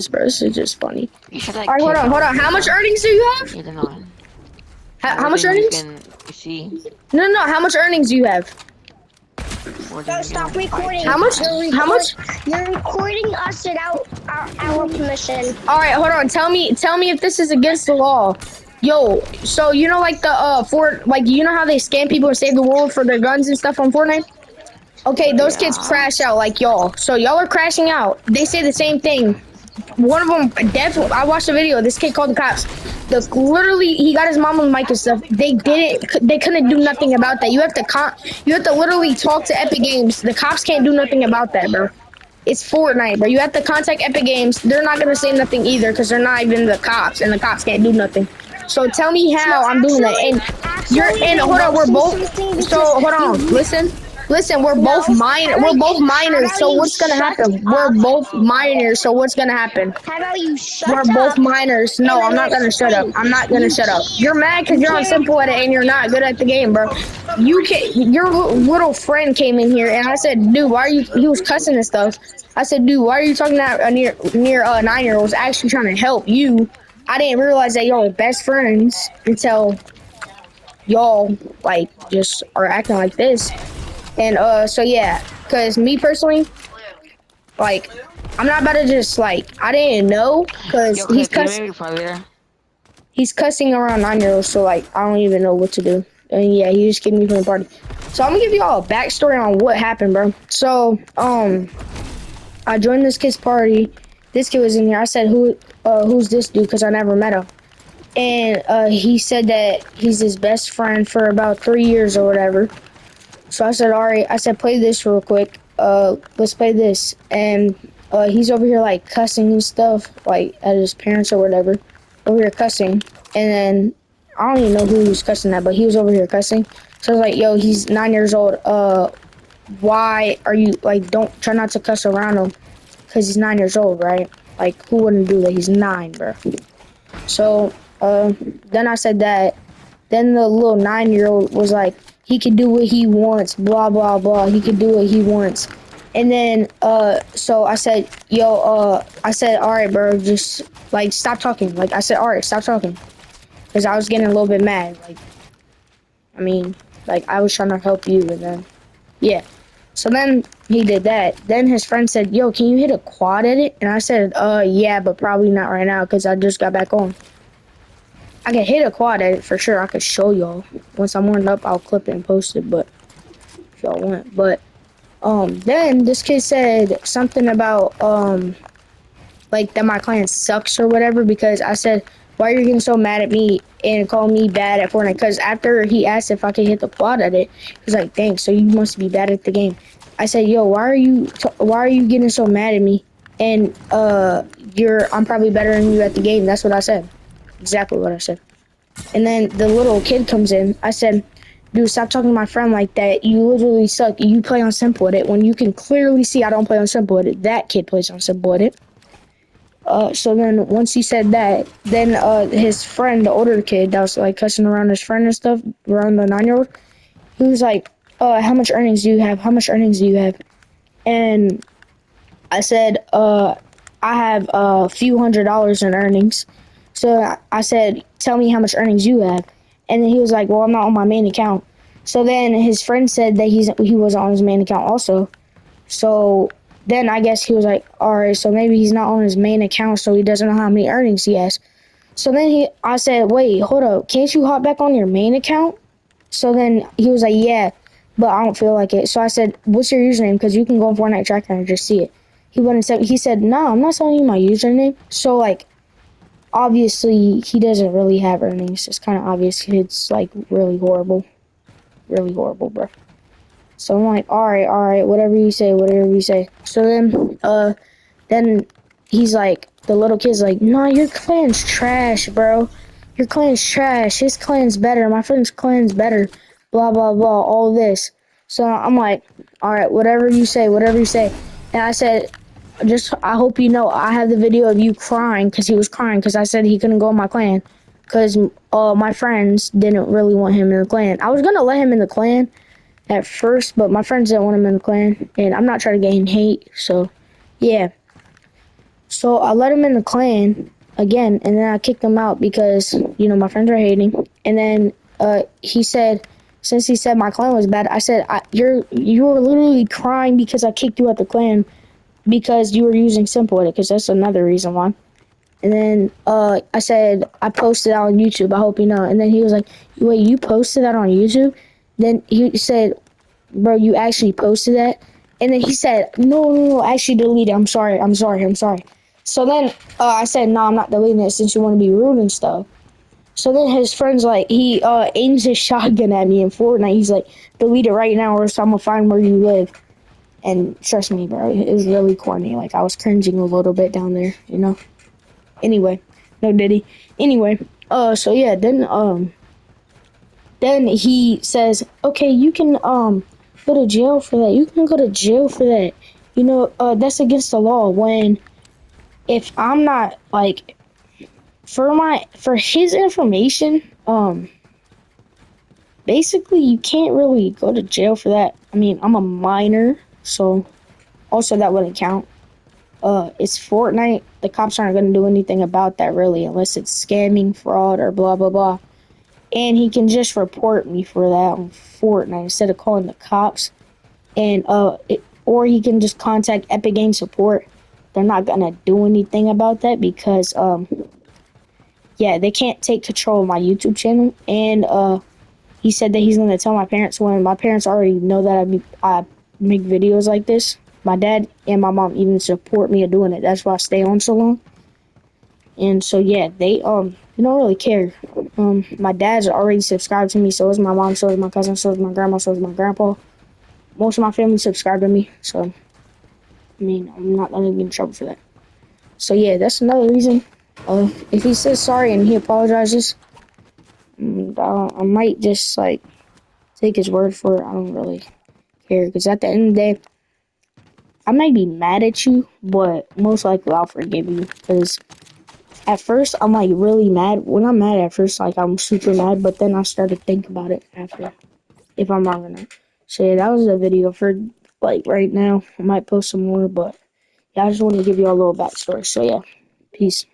bro. This is just funny. You should like All right, hold kick on, hold on. How much earnings do you have? You don't know. How More much than you earnings? can see. No, no. How much earnings do you have? More So than you stop can buy recording. How much? How much? You're recording us without our permission. All right, hold on. Tell me if this is against the law. Yo, so you know like the you know how they scam people and save the world for their guns and stuff on Fortnite? Okay, those kids Yeah. crash out like y'all. So y'all are crashing out. They say the same thing. One of them definitely. I watched the video. This kid called the cops. Literally, he got his mom on the mic and stuff. They didn't. They couldn't do nothing about that. You have to literally talk to Epic Games. The cops can't do nothing about that, bro. It's Fortnite, bro. You have to contact Epic Games. They're not gonna say nothing either because they're not even the cops, and the cops can't do nothing. So tell me how I'm doing that. And hold on. We're both. So hold on. Listen, we're both minors, so what's gonna happen? We're both minors, so what's gonna happen? How about you shut We're up? both minors. No, and I'm then not gonna shut up. explain? I'm not gonna shut up. You're mad because You you're on can't. simple at it and you're not good at the game, bro. You can Your little friend came in here and I said, dude, why are you? He was cussing and stuff. I said, dude, why are you talking to near 9-year-olds? Actually trying to help you. I didn't realize that y'all were best friends until y'all like just are acting like this. And so yeah, cause me personally, like, I'm not about to just like I didn't know, cause Yo, Cliff, can you maybe reply later? he's cussing around 9-year-olds, so like I don't even know what to do. And yeah, he just kicked me from the party. So I'm gonna give y'all a backstory on what happened, bro. So I joined this kid's party. This kid was in here. I said, who's this dude? Cause I never met him. And he said that he's his best friend for about 3 years or whatever. So I said, all right. I said, play this real quick. Let's play this. And he's over here like cussing and stuff, like at his parents or whatever. Over here cussing. And then I don't even know who he was cussing at, but he was over here cussing. So I was like, yo, he's 9 years old. Why are you like? Don't try not to cuss around him, cause he's 9 years old, right? Like, who wouldn't do that? He's 9, bro. So then I said that. Then the little 9-year-old was like, he can do what he wants, blah blah blah. He can do what he wants. And then so I said, yo, I said, all right, bro, just like stop talking. Like I said, all right, stop talking, because I was getting a little bit mad. Like, I mean, like I was trying to help you, and then yeah. So then he did that. Then his friend said, yo, can you hit a quad edit? And I said, yeah, but probably not right now because I just got back on. I can hit a quad edit for sure. I could show y'all. Once I'm warmed up, I'll clip it and post it, but if y'all want. But then this kid said something about like that my clan sucks or whatever, because I said, why are you getting so mad at me and calling me bad at Fortnite? Because after he asked if I could hit the quad edit, he was like, thanks, so you must be bad at the game. I said, yo, why are you getting so mad at me? And I'm probably better than you at the game. That's what I said. Exactly what I said. And then the little kid comes in. I said, dude, stop talking to my friend like that. You literally suck. You play on simple edit when you can clearly see I don't play on simple edit. That kid plays on simple edit. So then once he said that, then his friend, the older kid that was like cussing around his friend and stuff, around the 9-year-old, he was like, how much earnings do you have? How much earnings do you have? And I said, I have a few $100s in earnings. So I said, tell me how much earnings you have. And then he was like, well, I'm not on my main account. So then his friend said that he was on his main account also. So then I guess he was like, all right, so maybe he's not on his main account, so he doesn't know how many earnings he has. So then I said, wait, hold up, can't you hop back on your main account? So then he was like, yeah, but I don't feel like it. So I said, what's your username? Because you can go on Fortnite Tracker and just see it. He said, no, I'm not telling you my username. So like, obviously he doesn't really have earnings. It's kind of obvious. It's like really horrible, bro. So I'm like, all right, whatever you say. So then he's like, the little kid's like, nah, your clan's trash, bro. Your clan's trash. His clan's better. My friend's clan's better. Blah, blah, blah, all this. So I'm like, all right, whatever you say. And I said, I hope you know, I have the video of you crying, because he was crying, because I said he couldn't go in my clan, because my friends didn't really want him in the clan. I was going to let him in the clan at first, but my friends didn't want him in the clan, and I'm not trying to gain hate, so yeah. So I let him in the clan again, and then I kicked him out because my friends are hating. And then he said, since he said my clan was bad, I said you were literally crying because I kicked you out the clan because you were using simple edit, because that's another reason why. And then I said I posted that on YouTube. I hope you know. And then he was like, "Wait, you posted that on YouTube?" Then he said, "Bro, you actually posted that?" And then he said, "No, no, no, actually delete it. I'm sorry. I'm sorry. I'm sorry." So then I said, "No, I'm not deleting it since you want to be rude and stuff." So then his friends he aims his shotgun at me in Fortnite. He's like, "Delete it right now, or else I'm gonna find where you live." And trust me, bro, it was really corny. Like I was cringing a little bit down there, you know. Anyway, no Diddy. Anyway, so yeah, then he says, okay, you can go to jail for that. You can go to jail for that. That's against the law. When if I'm not like for his information, basically you can't really go to jail for that. I mean, I'm a minor, so also that wouldn't count. It's Fortnite. The cops aren't gonna do anything about that really, unless it's scamming, fraud, or blah blah blah. And he can just report me for that on Fortnite instead of calling the cops. And or he can just contact Epic Game support. They're not gonna do anything about that because yeah, they can't take control of my YouTube channel. And he said that he's gonna tell my parents when my parents already know that I make videos like this. My dad and my mom even support me of doing it. That's why I stay on so long. And so yeah, they don't really care. My dad's already subscribed to me, so is my mom, so is my cousin, so is my grandma, so is my grandpa. Most of my family subscribed to me, so I mean I'm not gonna get in trouble for that. So yeah, that's another reason. If he says sorry and he apologizes, I might just like take his word for it. I don't really care because at the end of the day, I might be mad at you, but most likely I'll forgive you because at first I'm like really mad. When I'm mad at first, like I'm super mad, but then I start to think about it after if I'm wrong or not. So yeah, that was the video for like right now. I might post some more, but yeah, I just want to give you all a little backstory. So yeah, peace.